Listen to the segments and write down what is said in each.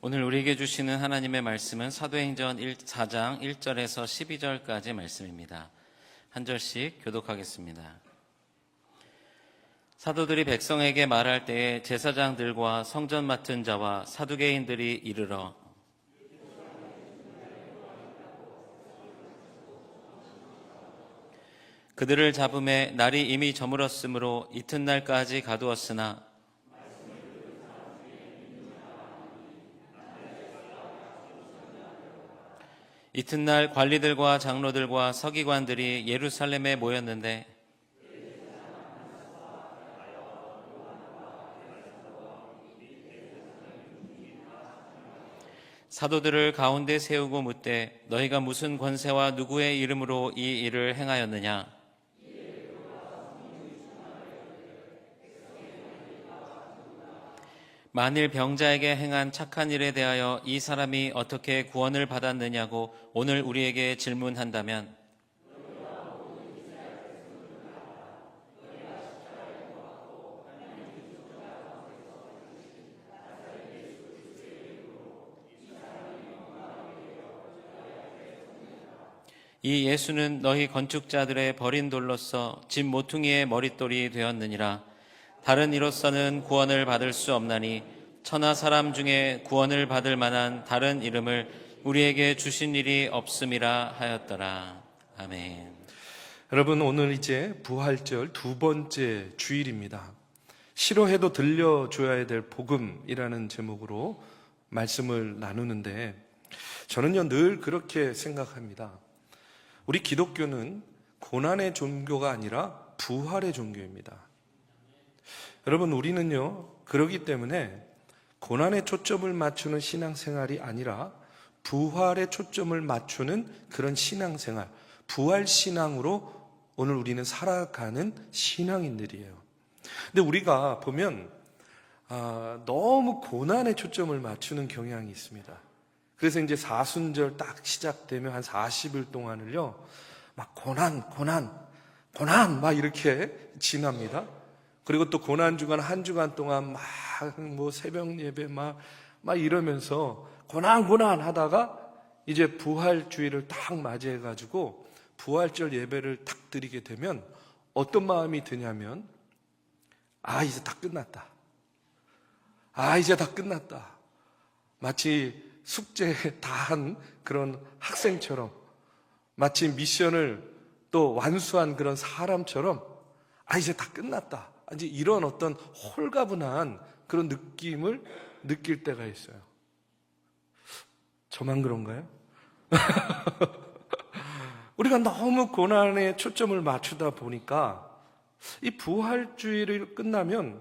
오늘 우리에게 주시는 하나님의 말씀은 사도행전 4장 1절에서 12절까지 말씀입니다. 한 절씩 교독하겠습니다. 사도들이 백성에게 말할 때에 제사장들과 성전 맡은 자와 사두개인들이 이르러 그들을 잡음에 날이 이미 저물었으므로 이튿날까지 가두었으나 이튿날 관리들과 장로들과 서기관들이 예루살렘에 모였는데 사도들을 가운데 세우고 묻되 너희가 무슨 권세와 누구의 이름으로 이 일을 행하였느냐? 만일 병자에게 행한 착한 일에 대하여 이 사람이 어떻게 구원을 받았느냐고 오늘 우리에게 질문한다면 이 예수는 너희 건축자들의 버린 돌로서 집 모퉁이의 머릿돌이 되었느니라. 다른 이로서는 구원을 받을 수 없나니 천하 사람 중에 구원을 받을 만한 다른 이름을 우리에게 주신 일이 없음이라 하였더라. 아멘. 여러분, 오늘 이제 부활절 두 번째 주일입니다. 싫어해도 들려줘야 될 복음이라는 제목으로 말씀을 나누는데 저는요 늘 그렇게 생각합니다. 우리 기독교는 고난의 종교가 아니라 부활의 종교입니다. 여러분, 우리는요 그러기 때문에 고난에 초점을 맞추는 신앙생활이 아니라 부활에 초점을 맞추는 그런 신앙생활, 부활신앙으로 오늘 우리는 살아가는 신앙인들이에요. 근데 우리가 보면 너무 고난에 초점을 맞추는 경향이 있습니다. 그래서 이제 사순절 딱 시작되면 한 40일 동안을요 막 고난 막 이렇게 지납니다. 그리고 또 고난 주간 한 주간 동안 막 뭐 새벽 예배 막 이러면서 고난 하다가 이제 부활주의를 딱 맞이해가지고 부활절 예배를 딱 드리게 되면 어떤 마음이 드냐면 이제 다 끝났다. 이제 다 끝났다. 마치 숙제 다 한 그런 학생처럼, 마치 미션을 또 완수한 그런 사람처럼 이제 다 끝났다. 이제 이런 어떤 홀가분한 그런 느낌을 느낄 때가 있어요. 저만 그런가요? 우리가 너무 고난에 초점을 맞추다 보니까 이 부활주의를 끝나면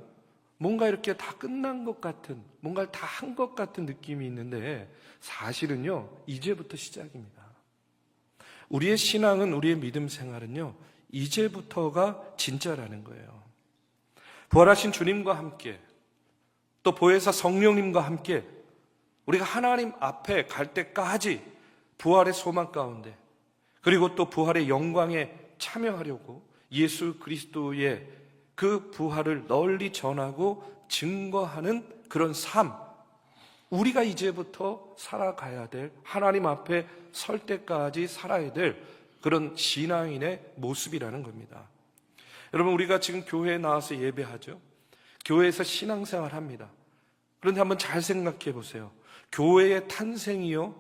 뭔가 이렇게 다 끝난 것 같은, 뭔가를 다 한 것 같은 느낌이 있는데 사실은요 이제부터 시작입니다. 우리의 신앙은, 우리의 믿음 생활은요 이제부터가 진짜라는 거예요. 부활하신 주님과 함께, 또 보혜사 성령님과 함께 우리가 하나님 앞에 갈 때까지 부활의 소망 가운데, 그리고 또 부활의 영광에 참여하려고 예수 그리스도의 그 부활을 널리 전하고 증거하는 그런 삶, 우리가 이제부터 살아가야 될, 하나님 앞에 설 때까지 살아야 될 그런 신앙인의 모습이라는 겁니다. 여러분, 우리가 지금 교회에 나와서 예배하죠. 교회에서 신앙생활 합니다. 그런데 한번 잘 생각해 보세요. 교회의 탄생이요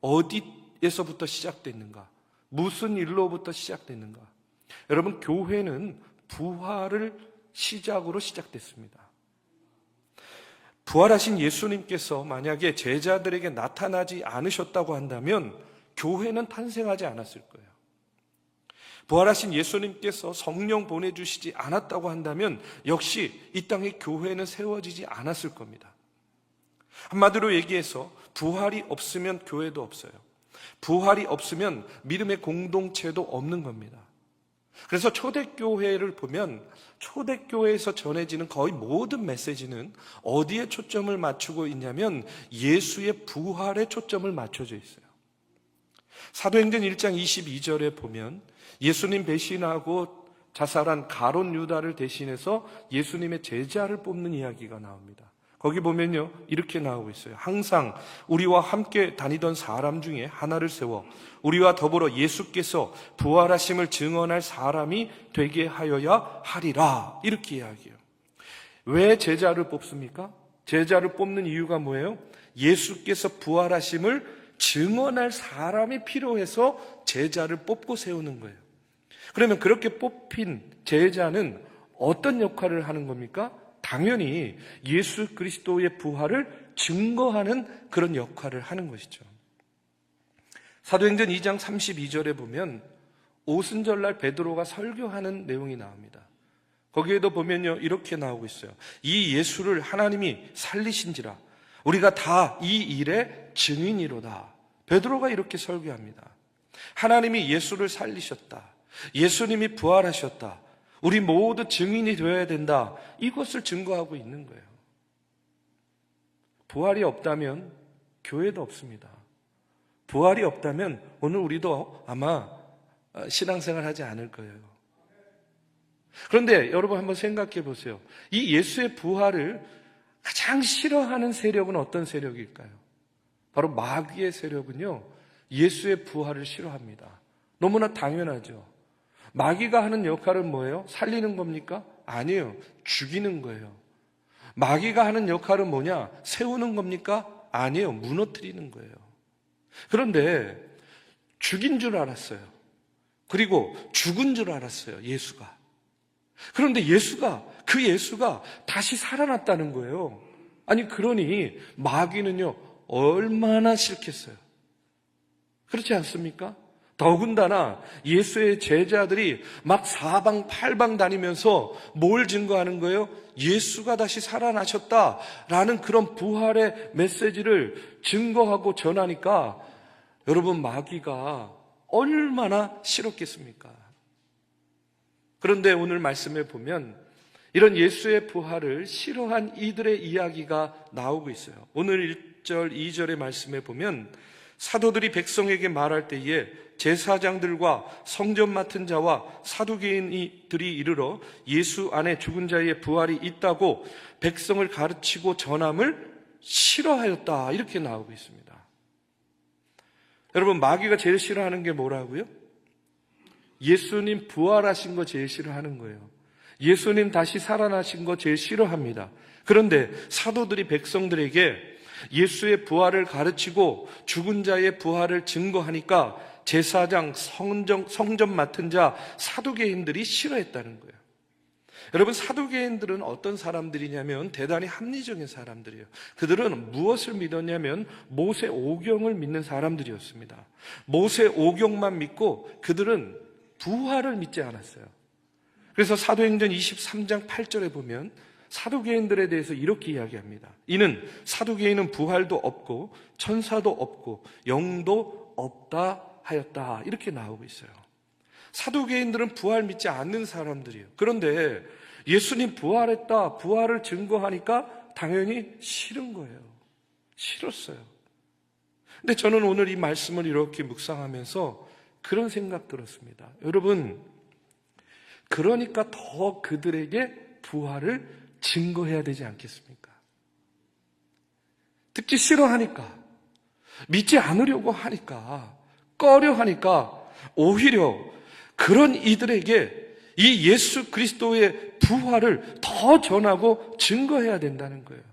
어디에서부터 시작됐는가? 무슨 일로부터 시작됐는가? 여러분, 교회는 부활을 시작으로 시작됐습니다. 부활하신 예수님께서 만약에 제자들에게 나타나지 않으셨다고 한다면 교회는 탄생하지 않았을 거예요. 부활하신 예수님께서 성령 보내주시지 않았다고 한다면 역시 이 땅에 교회는 세워지지 않았을 겁니다. 한마디로 얘기해서 부활이 없으면 교회도 없어요. 부활이 없으면 믿음의 공동체도 없는 겁니다. 그래서 초대교회를 보면 초대교회에서 전해지는 거의 모든 메시지는 어디에 초점을 맞추고 있냐면 예수의 부활에 초점을 맞춰져 있어요. 사도행전 1장 22절에 보면 예수님 배신하고 자살한 가롯 유다를 대신해서 예수님의 제자를 뽑는 이야기가 나옵니다. 거기 보면요, 이렇게 나오고 있어요. 항상 우리와 함께 다니던 사람 중에 하나를 세워 우리와 더불어 예수께서 부활하심을 증언할 사람이 되게 하여야 하리라. 이렇게 이야기해요. 왜 제자를 뽑습니까? 제자를 뽑는 이유가 뭐예요? 예수께서 부활하심을 증언할 사람이 필요해서 제자를 뽑고 세우는 거예요. 그러면 그렇게 뽑힌 제자는 어떤 역할을 하는 겁니까? 당연히 예수 그리스도의 부활을 증거하는 그런 역할을 하는 것이죠. 사도행전 2장 32절에 보면 오순절날 베드로가 설교하는 내용이 나옵니다. 거기에도 보면요, 이렇게 나오고 있어요. 이 예수를 하나님이 살리신지라 우리가 다 이 일의 증인이로다. 베드로가 이렇게 설교합니다. 하나님이 예수를 살리셨다. 예수님이 부활하셨다. 우리 모두 증인이 되어야 된다. 이것을 증거하고 있는 거예요. 부활이 없다면 교회도 없습니다. 부활이 없다면 오늘 우리도 아마 신앙생활 하지 않을 거예요. 그런데 여러분 한번 생각해 보세요. 이 예수의 부활을 가장 싫어하는 세력은 어떤 세력일까요? 바로 마귀의 세력은요, 예수의 부활을 싫어합니다. 너무나 당연하죠. 마귀가 하는 역할은 뭐예요? 살리는 겁니까? 아니에요. 죽이는 거예요. 마귀가 하는 역할은 뭐냐? 세우는 겁니까? 아니에요. 무너뜨리는 거예요. 그런데 죽인 줄 알았어요. 그리고 죽은 줄 알았어요. 예수가. 그런데 그 예수가 다시 살아났다는 거예요. 아니, 그러니 마귀는요, 얼마나 싫겠어요. 그렇지 않습니까? 더군다나 예수의 제자들이 막 사방팔방 다니면서 뭘 증거하는 거예요? 예수가 다시 살아나셨다라는 그런 부활의 메시지를 증거하고 전하니까 여러분, 마귀가 얼마나 싫었겠습니까? 그런데 오늘 말씀에 보면 이런 예수의 부활을 싫어한 이들의 이야기가 나오고 있어요. 오늘 1절, 2절의 말씀에 보면 사도들이 백성에게 말할 때에 제사장들과 성전 맡은 자와 사두개인들이 이르러 예수 안에 죽은 자의 부활이 있다고 백성을 가르치고 전함을 싫어하였다. 이렇게 나오고 있습니다. 여러분, 마귀가 제일 싫어하는 게 뭐라고요? 예수님 부활하신 거 제일 싫어하는 거예요. 예수님 다시 살아나신 거 제일 싫어합니다. 그런데 사도들이 백성들에게 예수의 부활을 가르치고 죽은 자의 부활을 증거하니까 제사장, 성전 맡은 자, 사두개인들이 싫어했다는 거예요. 여러분, 사두개인들은 어떤 사람들이냐면 대단히 합리적인 사람들이에요. 그들은 무엇을 믿었냐면 모세 오경을 믿는 사람들이었습니다. 모세 오경만 믿고 그들은 부활을 믿지 않았어요. 그래서 사도행전 23장 8절에 보면 사두개인들에 대해서 이렇게 이야기합니다. 이는 사두개인은 부활도 없고 천사도 없고 영도 없다 하였다. 이렇게 나오고 있어요. 사두개인들은 부활 믿지 않는 사람들이에요. 그런데 예수님 부활했다, 부활을 증거하니까 당연히 싫은 거예요. 싫었어요. 근데 저는 오늘 이 말씀을 이렇게 묵상하면서 그런 생각 들었습니다. 여러분, 그러니까 더 그들에게 부활을 증거해야 되지 않겠습니까? 듣기 싫어하니까, 믿지 않으려고 하니까, 꺼려 하니까 오히려 그런 이들에게 이 예수 그리스도의 부활을 더 전하고 증거해야 된다는 거예요.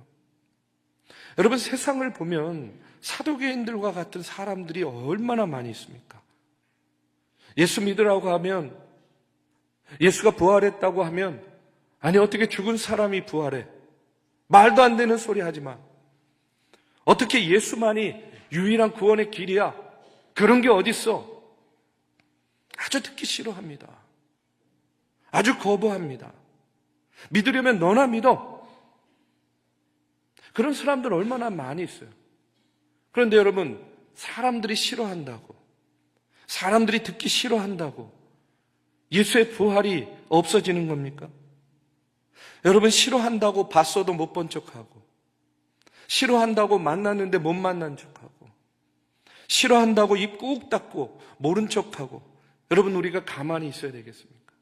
여러분, 세상을 보면 사두개인들과 같은 사람들이 얼마나 많이 있습니까? 예수 믿으라고 하면, 예수가 부활했다고 하면, 아니 어떻게 죽은 사람이 부활해? 말도 안 되는 소리 하지 마. 어떻게 예수만이 유일한 구원의 길이야? 그런 게 어딨어? 아주 듣기 싫어합니다. 아주 거부합니다. 믿으려면 너나 믿어. 그런 사람들 얼마나 많이 있어요. 그런데 여러분, 사람들이 싫어한다고, 사람들이 듣기 싫어한다고 예수의 부활이 없어지는 겁니까? 여러분, 싫어한다고 봤어도 못 본 척하고, 싫어한다고 만났는데 못 만난 척하고, 싫어한다고 입 꾹 닫고 모른 척하고, 여러분, 우리가 가만히 있어야 되겠습니까?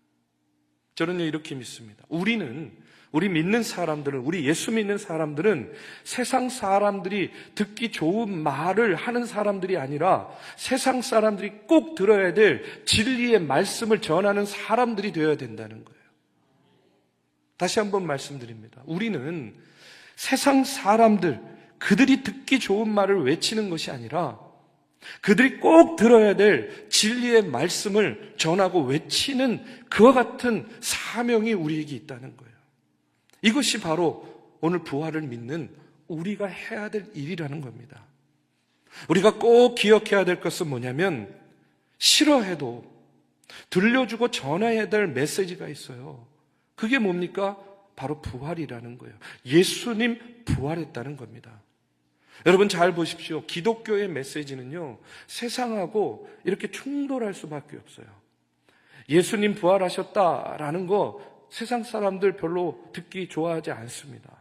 저는요, 이렇게 믿습니다. 우리는 우리 믿는 사람들은, 우리 예수 믿는 사람들은 세상 사람들이 듣기 좋은 말을 하는 사람들이 아니라 세상 사람들이 꼭 들어야 될 진리의 말씀을 전하는 사람들이 되어야 된다는 거예요. 다시 한번 말씀드립니다. 우리는 세상 사람들, 그들이 듣기 좋은 말을 외치는 것이 아니라 그들이 꼭 들어야 될 진리의 말씀을 전하고 외치는 그와 같은 사명이 우리에게 있다는 거예요. 이것이 바로 오늘 부활을 믿는 우리가 해야 될 일이라는 겁니다. 우리가 꼭 기억해야 될 것은 뭐냐면 싫어해도 들려주고 전해야 될 메시지가 있어요. 그게 뭡니까? 바로 부활이라는 거예요. 예수님 부활했다는 겁니다. 여러분 잘 보십시오. 기독교의 메시지는요, 세상하고 이렇게 충돌할 수밖에 없어요. 예수님 부활하셨다라는 거 세상 사람들 별로 듣기 좋아하지 않습니다.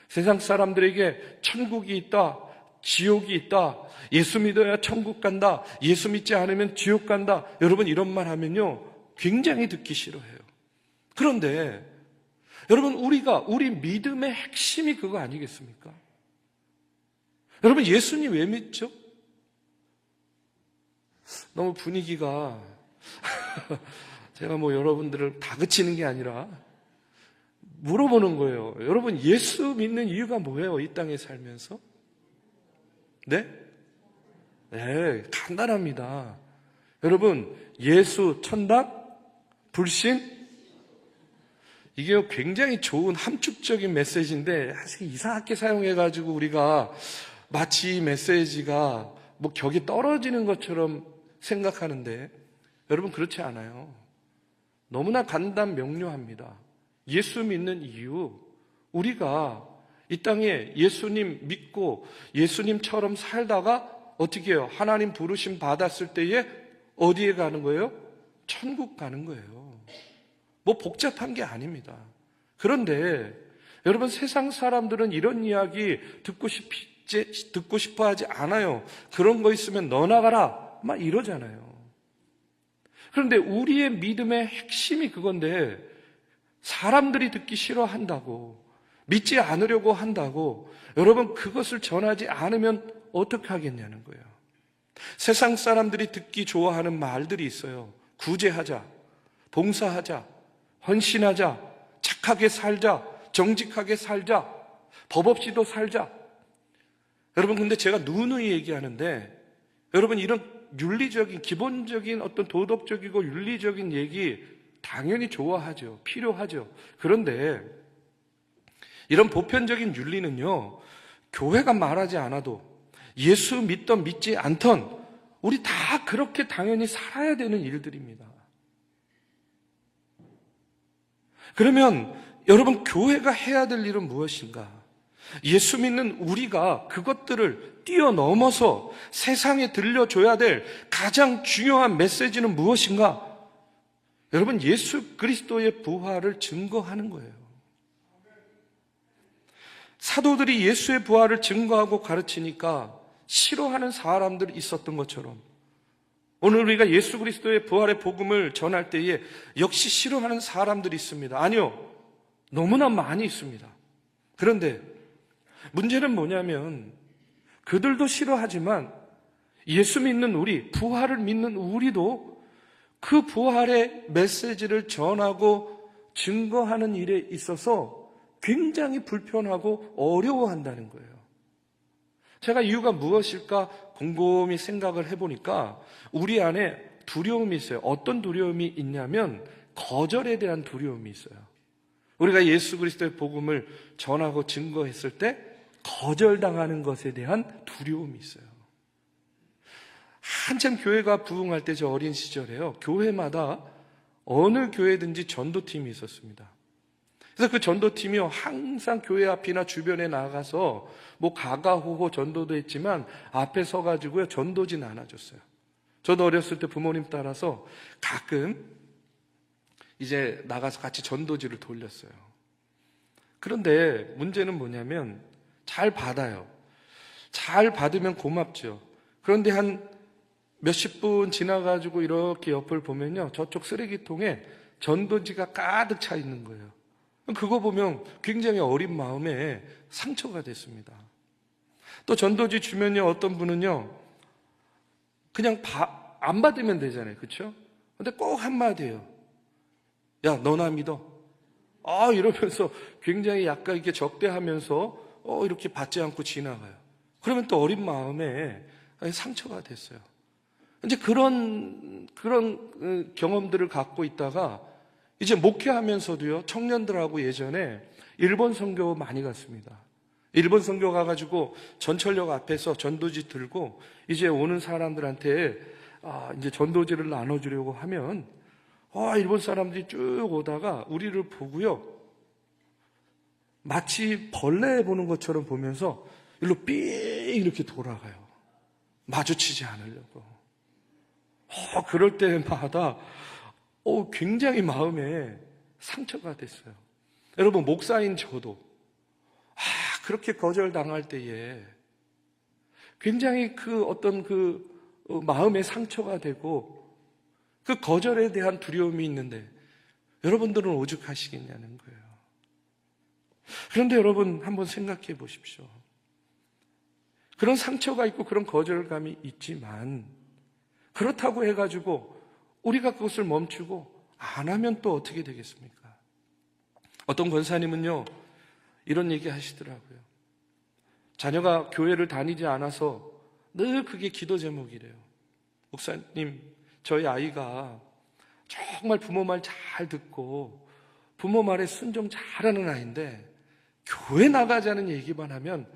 세상 사람들에게 천국이 있다, 지옥이 있다, 예수 믿어야 천국 간다, 예수 믿지 않으면 지옥 간다, 여러분 이런 말 하면요 굉장히 듣기 싫어해요. 그런데 여러분 우리 믿음의 핵심이 그거 아니겠습니까? 여러분 예수님 왜 믿죠? 너무 분위기가 제가 여러분들을 다그치는 게 아니라 물어보는 거예요. 여러분 예수 믿는 이유가 뭐예요? 이 땅에 살면서? 네? 네, 간단합니다. 여러분 예수 천당, 불신, 이게 굉장히 좋은 함축적인 메시지인데 사실 이상하게 사용해가지고 우리가 마치 이 메시지가 격이 떨어지는 것처럼 생각하는데 여러분 그렇지 않아요. 너무나 간단 명료합니다. 예수 믿는 이유, 우리가 이 땅에 예수님 믿고 예수님처럼 살다가 어떻게 해요? 하나님 부르심 받았을 때에 어디에 가는 거예요? 천국 가는 거예요. 복잡한 게 아닙니다. 그런데 여러분 세상 사람들은 이런 이야기 듣고 싶어 하지 않아요. 그런 거 있으면 너 나가라 막 이러잖아요. 그런데 우리의 믿음의 핵심이 그건데 사람들이 듣기 싫어한다고, 믿지 않으려고 한다고 여러분 그것을 전하지 않으면 어떻게 하겠냐는 거예요. 세상 사람들이 듣기 좋아하는 말들이 있어요. 구제하자, 봉사하자, 헌신하자, 착하게 살자, 정직하게 살자, 법 없이도 살자. 여러분 근데 제가 누누이 얘기하는데 여러분 이런 윤리적인, 기본적인 어떤 도덕적이고 윤리적인 얘기 당연히 좋아하죠. 필요하죠. 그런데 이런 보편적인 윤리는요, 교회가 말하지 않아도 예수 믿던 믿지 않던 우리 다 그렇게 당연히 살아야 되는 일들입니다. 그러면 여러분 교회가 해야 될 일은 무엇인가? 예수 믿는 우리가 그것들을 뛰어넘어서 세상에 들려줘야 될 가장 중요한 메시지는 무엇인가? 여러분 예수 그리스도의 부활을 증거하는 거예요. 사도들이 예수의 부활을 증거하고 가르치니까 싫어하는 사람들이 있었던 것처럼 오늘 우리가 예수 그리스도의 부활의 복음을 전할 때에 역시 싫어하는 사람들이 있습니다. 아니요, 너무나 많이 있습니다. 그런데 문제는 뭐냐면 그들도 싫어하지만 예수 믿는 우리, 부활을 믿는 우리도 그 부활의 메시지를 전하고 증거하는 일에 있어서 굉장히 불편하고 어려워한다는 거예요. 제가 이유가 무엇일까 곰곰이 생각을 해보니까 우리 안에 두려움이 있어요. 어떤 두려움이 있냐면 거절에 대한 두려움이 있어요. 우리가 예수 그리스도의 복음을 전하고 증거했을 때 거절당하는 것에 대한 두려움이 있어요. 한참 교회가 부흥할 때 저 어린 시절에요. 교회마다 어느 교회든지 전도팀이 있었습니다. 그래서 그 전도팀이요, 항상 교회 앞이나 주변에 나가서 가가호호 전도도 했지만 앞에 서가지고요, 전도지 나눠줬어요. 저도 어렸을 때 부모님 따라서 가끔 이제 나가서 같이 전도지를 돌렸어요. 그런데 문제는 뭐냐면 잘 받아요. 잘 받으면 고맙죠. 그런데 한 몇십 분 지나가지고 이렇게 옆을 보면요, 저쪽 쓰레기통에 전도지가 가득 차 있는 거예요. 그거 보면 굉장히 어린 마음에 상처가 됐습니다. 또 전도지 주면요, 어떤 분은요, 그냥 안 받으면 되잖아요. 그렇죠? 근데 꼭 한마디예요. 야, 너나 믿어. 이러면서 굉장히 약간 이렇게 적대하면서 이렇게 받지 않고 지나가요. 그러면 또 어린 마음에 상처가 됐어요. 이제 그런 경험들을 갖고 있다가 이제 목회하면서도요, 청년들하고 예전에 일본 선교 많이 갔습니다. 일본 선교 가가지고 전철역 앞에서 전도지 들고 이제 오는 사람들한테 이제 전도지를 나눠주려고 하면 일본 사람들이 쭉 오다가 우리를 보고요, 마치 벌레 보는 것처럼 보면서 일로 삥 이렇게 돌아가요. 마주치지 않으려고. 그럴 때마다 굉장히 마음에 상처가 됐어요. 여러분, 목사인 저도 그렇게 거절당할 때에 굉장히 마음에 상처가 되고 그 거절에 대한 두려움이 있는데 여러분들은 오죽하시겠냐는 거예요. 그런데 여러분, 한번 생각해 보십시오. 그런 상처가 있고 그런 거절감이 있지만 그렇다고 해가지고 우리가 그것을 멈추고 안 하면 또 어떻게 되겠습니까? 어떤 권사님은요, 이런 얘기 하시더라고요. 자녀가 교회를 다니지 않아서 늘 그게 기도 제목이래요. 목사님, 저희 아이가 정말 부모 말 잘 듣고 부모 말에 순종 잘하는 아이인데 교회 나가자는 얘기만 하면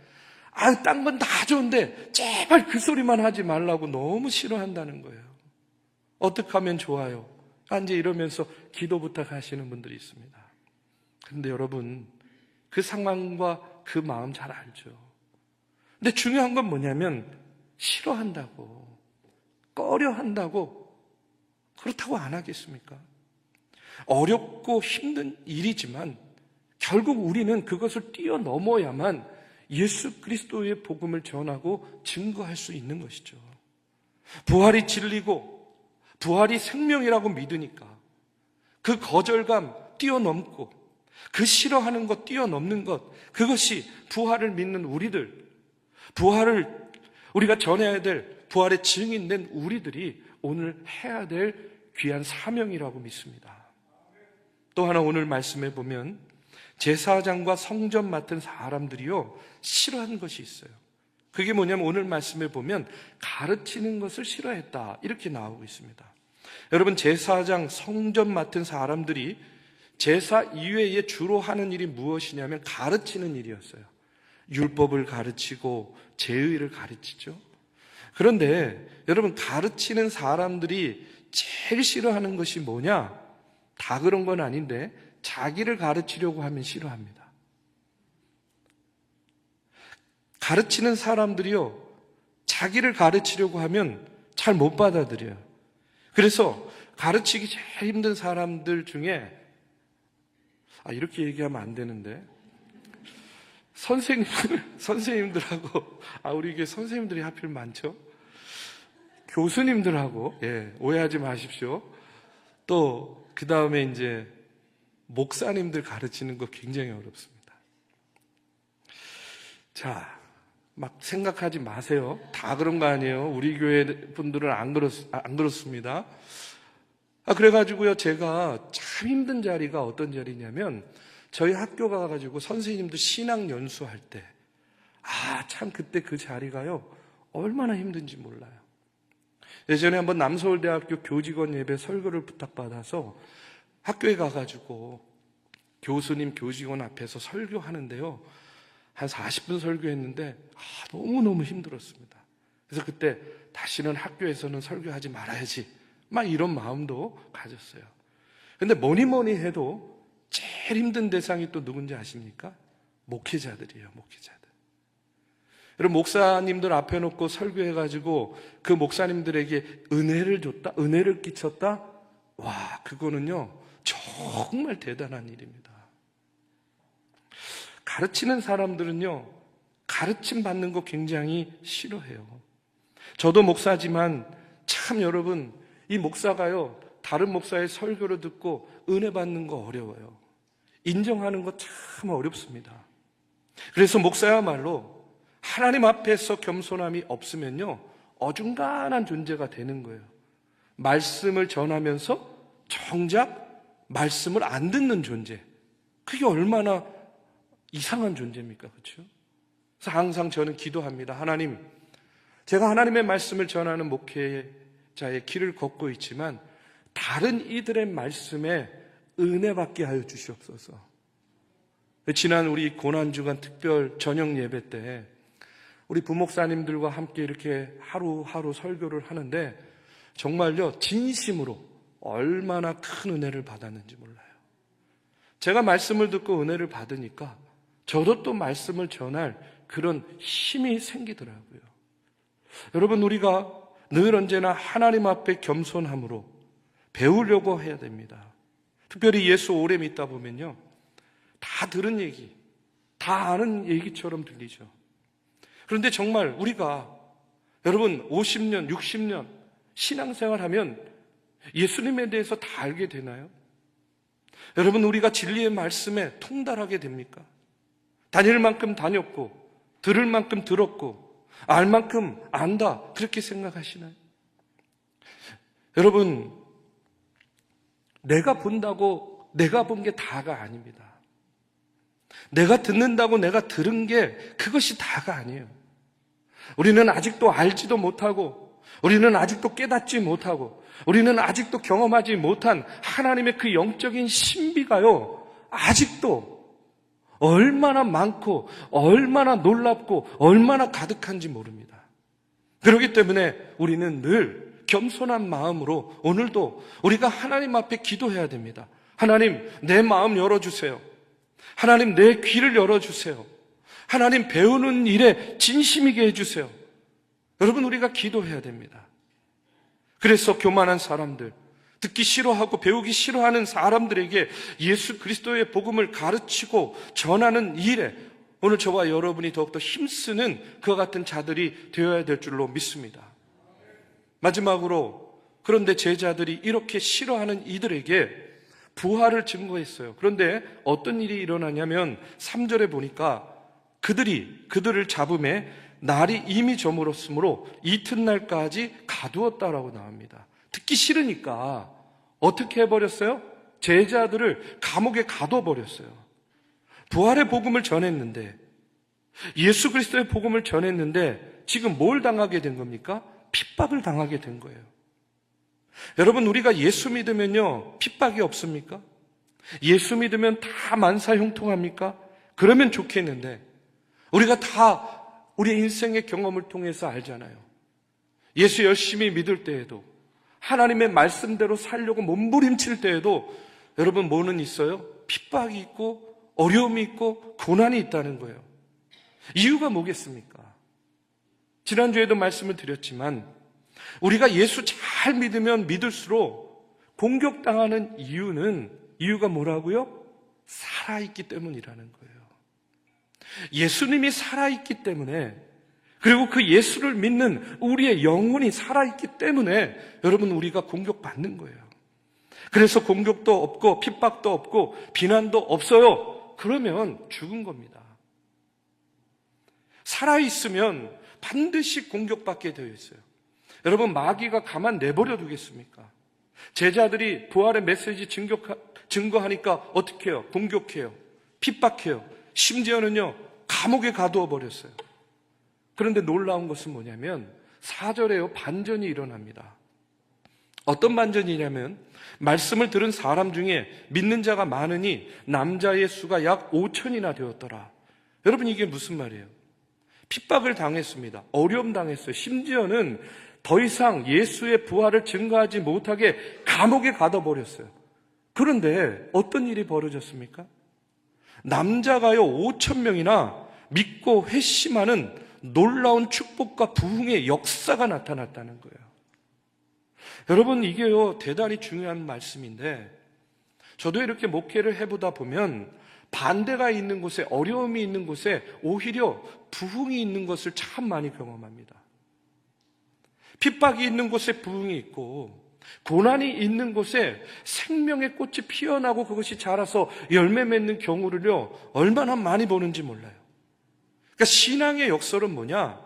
딴 건 다 좋은데 제발 그 소리만 하지 말라고 너무 싫어한다는 거예요. 어떻게 하면 좋아요? 이제 이러면서 기도 부탁하시는 분들이 있습니다. 그런데 여러분, 그 상황과 그 마음 잘 알죠. 근데 중요한 건 뭐냐면 싫어한다고, 꺼려한다고, 그렇다고 안 하겠습니까? 어렵고 힘든 일이지만 결국 우리는 그것을 뛰어넘어야만 예수 그리스도의 복음을 전하고 증거할 수 있는 것이죠. 부활이 진리고 부활이 생명이라고 믿으니까 그 거절감 뛰어넘고 그 싫어하는 것 뛰어넘는 것, 그것이 부활을 믿는 우리들, 부활을 우리가 전해야 될 부활의 증인된 우리들이 오늘 해야 될 귀한 사명이라고 믿습니다. 또 하나 오늘 말씀해 보면 제사장과 성전 맡은 사람들이요, 싫어하는 것이 있어요. 그게 뭐냐면 오늘 말씀에 보면 가르치는 것을 싫어했다, 이렇게 나오고 있습니다. 여러분, 제사장, 성전 맡은 사람들이 제사 이외에 주로 하는 일이 무엇이냐면 가르치는 일이었어요. 율법을 가르치고 제의를 가르치죠. 그런데 여러분, 가르치는 사람들이 제일 싫어하는 것이 뭐냐? 다 그런 건 아닌데 자기를 가르치려고 하면 싫어합니다. 가르치는 사람들이요, 자기를 가르치려고 하면 잘 못 받아들여요. 그래서 가르치기 제일 힘든 사람들 중에, 이렇게 얘기하면 안 되는데, 선생님들하고, 우리 이게 선생님들이 하필 많죠? 교수님들하고, 오해하지 마십시오. 또, 그 다음에 이제, 목사님들 가르치는 거 굉장히 어렵습니다. 자, 막 생각하지 마세요. 다 그런 거 아니에요. 우리 교회 분들은 안 그렇습니다. 그래가지고요, 제가 참 힘든 자리가 어떤 자리냐면, 저희 학교 가가지고 선생님들 신학 연수할 때, 참 그때 그 자리가요, 얼마나 힘든지 몰라요. 예전에 한번 남서울대학교 교직원 예배 설교를 부탁받아서 학교에 가가지고 교수님, 교직원 앞에서 설교하는데요, 한 40분 설교했는데 너무너무 힘들었습니다. 그래서 그때 다시는 학교에서는 설교하지 말아야지, 막 이런 마음도 가졌어요. 근데 뭐니 해도 제일 힘든 대상이 또 누군지 아십니까? 목회자들이에요, 목회자들. 여러분, 목사님들 앞에 놓고 설교해가지고 그 목사님들에게 은혜를 줬다? 은혜를 끼쳤다? 와, 그거는요, 정말 대단한 일입니다. 가르치는 사람들은요, 가르침 받는 거 굉장히 싫어해요. 저도 목사지만 참 여러분, 이 목사가요, 다른 목사의 설교를 듣고 은혜 받는 거 어려워요. 인정하는 거 참 어렵습니다. 그래서 목사야말로 하나님 앞에서 겸손함이 없으면요, 어중간한 존재가 되는 거예요. 말씀을 전하면서 정작 말씀을 안 듣는 존재. 그게 얼마나 이상한 존재입니까? 그렇죠? 그래서 항상 저는 기도합니다. 하나님, 제가 하나님의 말씀을 전하는 목회자의 길을 걷고 있지만 다른 이들의 말씀에 은혜 받게 하여 주시옵소서. 지난 우리 고난주간 특별 저녁 예배 때 우리 부목사님들과 함께 이렇게 하루하루 설교를 하는데 정말요, 진심으로 얼마나 큰 은혜를 받았는지 몰라요. 제가 말씀을 듣고 은혜를 받으니까 저도 또 말씀을 전할 그런 힘이 생기더라고요. 여러분, 우리가 늘 언제나 하나님 앞에 겸손함으로 배우려고 해야 됩니다. 특별히 예수 오래 믿다 보면요, 다 들은 얘기, 다 아는 얘기처럼 들리죠. 그런데 정말 우리가 여러분 50년, 60년 신앙생활 하면 예수님에 대해서 다 알게 되나요? 여러분, 우리가 진리의 말씀에 통달하게 됩니까? 다닐 만큼 다녔고, 들을 만큼 들었고, 알 만큼 안다, 그렇게 생각하시나요? 여러분, 내가 본다고 내가 본 게 다가 아닙니다. 내가 듣는다고 내가 들은 게 그것이 다가 아니에요. 우리는 아직도 알지도 못하고, 우리는 아직도 깨닫지 못하고, 우리는 아직도 경험하지 못한 하나님의 그 영적인 신비가요, 아직도 얼마나 많고 얼마나 놀랍고 얼마나 가득한지 모릅니다. 그렇기 때문에 우리는 늘 겸손한 마음으로 오늘도 우리가 하나님 앞에 기도해야 됩니다. 하나님, 내 마음 열어주세요. 하나님, 내 귀를 열어주세요. 하나님, 배우는 일에 진심이게 해주세요. 여러분, 우리가 기도해야 됩니다. 그래서 교만한 사람들, 듣기 싫어하고 배우기 싫어하는 사람들에게 예수 그리스도의 복음을 가르치고 전하는 일에 오늘 저와 여러분이 더욱더 힘쓰는 그와 같은 자들이 되어야 될 줄로 믿습니다. 마지막으로, 그런데 제자들이 이렇게 싫어하는 이들에게 부활을 증거했어요. 그런데 어떤 일이 일어나냐면 3절에 보니까 그들을 잡음에 날이 이미 저물었으므로 이튿날까지 가두었다라고 나옵니다. 듣기 싫으니까 어떻게 해버렸어요? 제자들을 감옥에 가둬버렸어요. 부활의 복음을 전했는데, 예수 그리스도의 복음을 전했는데 지금 뭘 당하게 된 겁니까? 핍박을 당하게 된 거예요. 여러분, 우리가 예수 믿으면요, 핍박이 없습니까? 예수 믿으면 다 만사형통합니까? 그러면 좋겠는데, 우리가 다 우리의 인생의 경험을 통해서 알잖아요. 예수 열심히 믿을 때에도, 하나님의 말씀대로 살려고 몸부림칠 때에도 여러분, 뭐는 있어요? 핍박이 있고 어려움이 있고 고난이 있다는 거예요. 이유가 뭐겠습니까? 지난주에도 말씀을 드렸지만 우리가 예수 잘 믿으면 믿을수록 공격당하는 이유가 뭐라고요? 살아있기 때문이라는 거예요. 예수님이 살아있기 때문에, 그리고 그 예수를 믿는 우리의 영혼이 살아있기 때문에 여러분, 우리가 공격받는 거예요. 그래서 공격도 없고 핍박도 없고 비난도 없어요. 그러면 죽은 겁니다. 살아있으면 반드시 공격받게 되어 있어요. 여러분, 마귀가 가만 내버려 두겠습니까? 제자들이 부활의 메시지 증거하니까 어떻게 해요? 공격해요. 핍박해요. 심지어는요, 감옥에 가두어 버렸어요. 그런데 놀라운 것은 뭐냐면 4절에요, 반전이 일어납니다. 어떤 반전이냐면, 말씀을 들은 사람 중에 믿는 자가 많으니 남자의 수가 약 5천이나 되었더라. 여러분, 이게 무슨 말이에요? 핍박을 당했습니다. 어려움 당했어요. 심지어는 더 이상 예수의 부활을 증거하지 못하게 감옥에 가둬버렸어요. 그런데 어떤 일이 벌어졌습니까? 남자가요 5천 명이나 믿고 회심하는 놀라운 축복과 부흥의 역사가 나타났다는 거예요. 여러분, 이게요 대단히 중요한 말씀인데, 저도 이렇게 목회를 해보다 보면 반대가 있는 곳에, 어려움이 있는 곳에 오히려 부흥이 있는 것을 참 많이 경험합니다. 핍박이 있는 곳에 부흥이 있고, 고난이 있는 곳에 생명의 꽃이 피어나고 그것이 자라서 열매 맺는 경우를요, 얼마나 많이 보는지 몰라요. 그러니까 신앙의 역설은 뭐냐?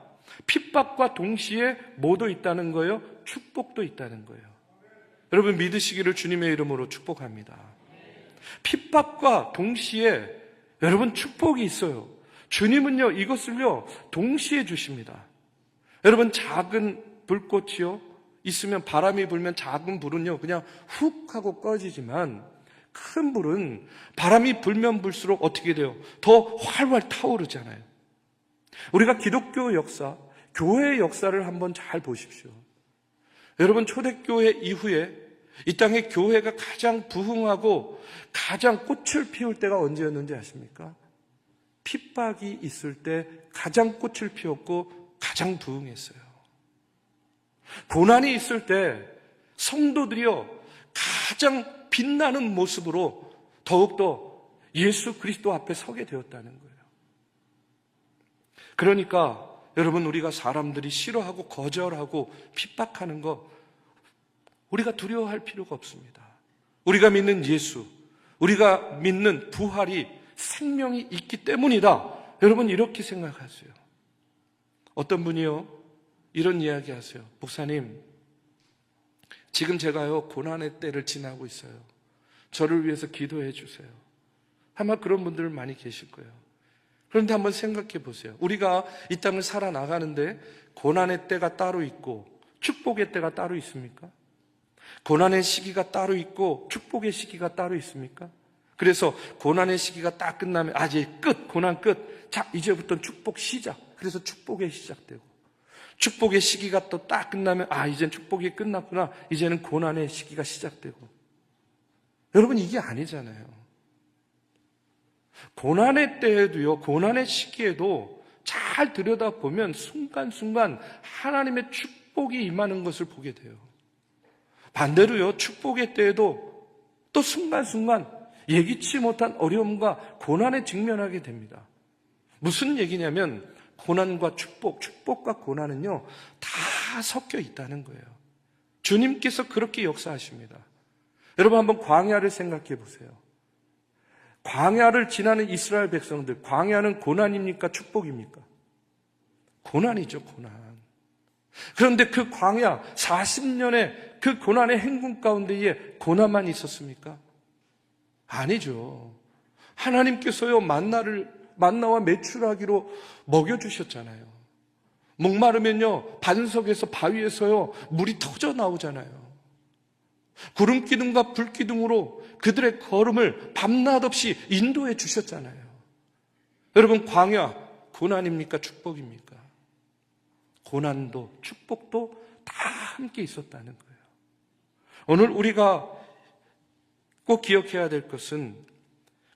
핍박과 동시에 뭐도 있다는 거예요? 축복도 있다는 거예요. 여러분 믿으시기를 주님의 이름으로 축복합니다. 핍박과 동시에 여러분 축복이 있어요. 주님은요, 이것을요, 동시에 주십니다. 여러분 작은 불꽃이요, 있으면 바람이 불면 작은 불은요, 그냥 훅 하고 꺼지지만 큰 불은 바람이 불면 불수록 어떻게 돼요? 더 활활 타오르잖아요. 우리가 기독교 역사, 교회의 역사를 한번 잘 보십시오. 여러분 초대교회 이후에 이 땅의 교회가 가장 부흥하고 가장 꽃을 피울 때가 언제였는지 아십니까? 핍박이 있을 때 가장 꽃을 피웠고 가장 부흥했어요. 고난이 있을 때 성도들이요, 가장 빛나는 모습으로 더욱더 예수 그리스도 앞에 서게 되었다는 거예요. 그러니까 여러분 우리가 사람들이 싫어하고 거절하고 핍박하는 거 우리가 두려워할 필요가 없습니다. 우리가 믿는 예수, 우리가 믿는 부활이 생명이 있기 때문이다. 여러분 이렇게 생각하세요. 어떤 분이요, 이런 이야기 하세요. 목사님, 지금 제가요 고난의 때를 지나고 있어요. 저를 위해서 기도해 주세요. 아마 그런 분들 많이 계실 거예요. 그런데 한번 생각해 보세요. 우리가 이 땅을 살아나가는데 고난의 때가 따로 있고 축복의 때가 따로 있습니까? 고난의 시기가 따로 있고 축복의 시기가 따로 있습니까? 그래서 고난의 시기가 딱 끝나면 이제 끝, 고난 끝. 자, 이제부터는 축복 시작. 그래서 축복이 시작되고 축복의 시기가 또 딱 끝나면 이젠 축복이 끝났구나. 이제는 고난의 시기가 시작되고. 여러분 이게 아니잖아요. 고난의 때에도요, 고난의 시기에도 잘 들여다보면 순간순간 하나님의 축복이 임하는 것을 보게 돼요. 반대로요, 축복의 때에도 또 순간순간 예기치 못한 어려움과 고난에 직면하게 됩니다. 무슨 얘기냐면 고난과 축복, 축복과 고난은요 다 섞여 있다는 거예요. 주님께서 그렇게 역사하십니다. 여러분 한번 광야를 생각해 보세요. 광야를 지나는 이스라엘 백성들, 광야는 고난입니까? 축복입니까? 고난이죠, 고난. 그런데 그 광야 40년의 그 고난의 행군 가운데에 고난만 있었습니까? 아니죠. 하나님께서요 만나와 메추라기로 먹여주셨잖아요. 목마르면요 반석에서 바위에서요 물이 터져 나오잖아요. 구름 기둥과 불 기둥으로 그들의 걸음을 밤낮 없이 인도해 주셨잖아요. 여러분 광야 고난입니까? 축복입니까? 고난도 축복도 다 함께 있었다는 거예요. 오늘 우리가 꼭 기억해야 될 것은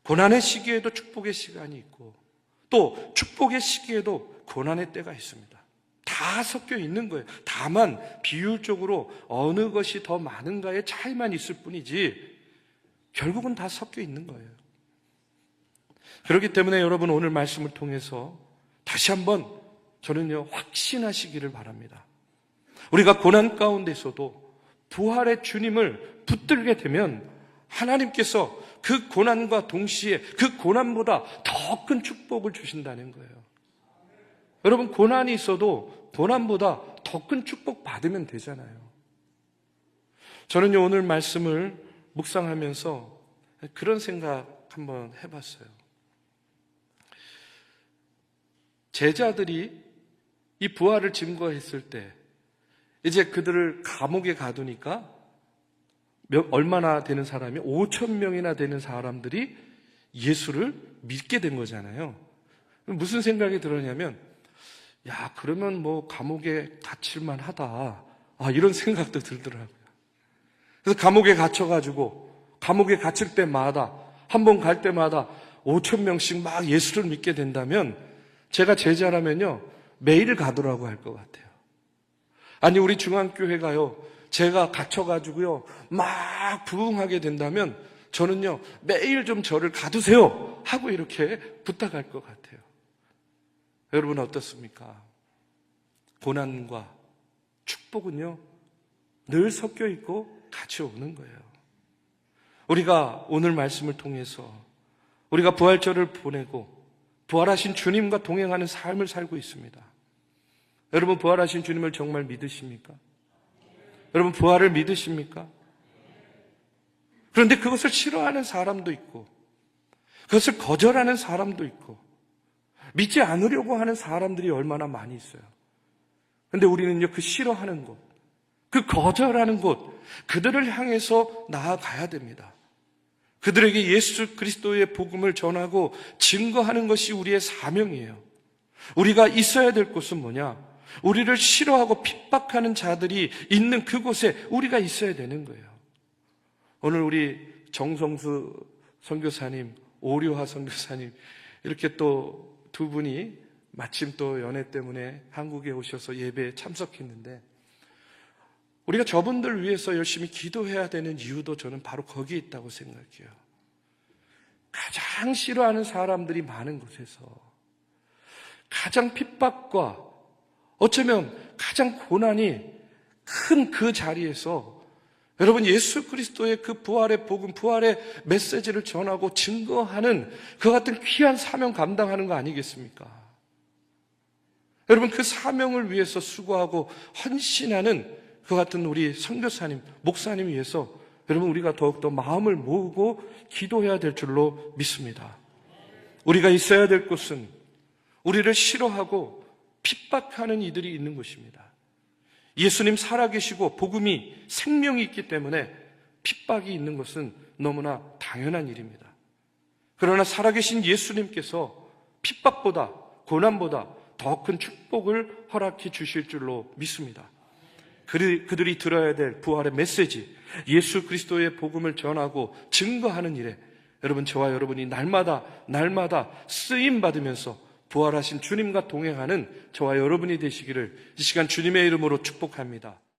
고난의 시기에도 축복의 시간이 있고 또 축복의 시기에도 고난의 때가 있습니다. 다 섞여 있는 거예요. 다만 비율적으로 어느 것이 더 많은가의 차이만 있을 뿐이지 결국은 다 섞여 있는 거예요. 그렇기 때문에 여러분 오늘 말씀을 통해서 다시 한번 저는요 확신하시기를 바랍니다. 우리가 고난 가운데서도 부활의 주님을 붙들게 되면 하나님께서 그 고난과 동시에 그 고난보다 더 큰 축복을 주신다는 거예요. 여러분 고난이 있어도 고난보다 더 큰 축복 받으면 되잖아요. 저는요 오늘 말씀을 묵상하면서 그런 생각 한번 해봤어요. 제자들이 이 부활을 증거했을 때 이제 그들을 감옥에 가두니까 얼마나 되는 사람이 5,000명이나 되는 사람들이 예수를 믿게 된 거잖아요. 무슨 생각이 들었냐면 그러면 뭐 감옥에 갇힐만 하다 이런 생각도 들더라고요. 그래서 감옥에 갇혀가지고 감옥에 갇힐 때마다 한 번 갈 때마다 5,000명씩 막 예수를 믿게 된다면 제가 제자라면요 매일 가더라고 할 것 같아요. 아니 우리 중앙교회가요 제가 갇혀가지고요 막 부흥하게 된다면 저는요 매일 좀 저를 가두세요 하고 이렇게 부탁할 것 같아요. 여러분 어떻습니까? 고난과 축복은요 늘 섞여 있고 같이 오는 거예요. 우리가 오늘 말씀을 통해서 우리가 부활절을 보내고 부활하신 주님과 동행하는 삶을 살고 있습니다. 여러분, 부활하신 주님을 정말 믿으십니까? 여러분, 부활을 믿으십니까? 그런데 그것을 싫어하는 사람도 있고 그것을 거절하는 사람도 있고 믿지 않으려고 하는 사람들이 얼마나 많이 있어요. 그런데 우리는요, 그 싫어하는 곳, 그 거절하는 곳, 그들을 향해서 나아가야 됩니다. 그들에게 예수 그리스도의 복음을 전하고 증거하는 것이 우리의 사명이에요. 우리가 있어야 될 곳은 뭐냐? 우리를 싫어하고 핍박하는 자들이 있는 그곳에 우리가 있어야 되는 거예요. 오늘 우리 정성수 선교사님, 오류하 선교사님, 이렇게 또 두 분이 마침 또 연애 때문에 한국에 오셔서 예배에 참석했는데, 우리가 저분들 위해서 열심히 기도해야 되는 이유도 저는 바로 거기에 있다고 생각해요. 가장 싫어하는 사람들이 많은 곳에서 가장 핍박과 어쩌면 가장 고난이 큰 그 자리에서 여러분, 예수 그리스도의 그 부활의 복음, 부활의 메시지를 전하고 증거하는 그 같은 귀한 사명 감당하는 거 아니겠습니까? 여러분, 그 사명을 위해서 수고하고 헌신하는 그 같은 우리 선교사님, 목사님 위해서 여러분, 우리가 더욱더 마음을 모으고 기도해야 될 줄로 믿습니다. 우리가 있어야 될 곳은 우리를 싫어하고 핍박하는 이들이 있는 곳입니다. 예수님 살아계시고 복음이 생명이 있기 때문에 핍박이 있는 것은 너무나 당연한 일입니다. 그러나 살아계신 예수님께서 핍박보다, 고난보다 더 큰 축복을 허락해 주실 줄로 믿습니다. 그들이 들어야 될 부활의 메시지, 예수 그리스도의 복음을 전하고 증거하는 일에 여러분, 저와 여러분이 날마다 쓰임 받으면서 부활하신 주님과 동행하는 저와 여러분이 되시기를 이 시간 주님의 이름으로 축복합니다.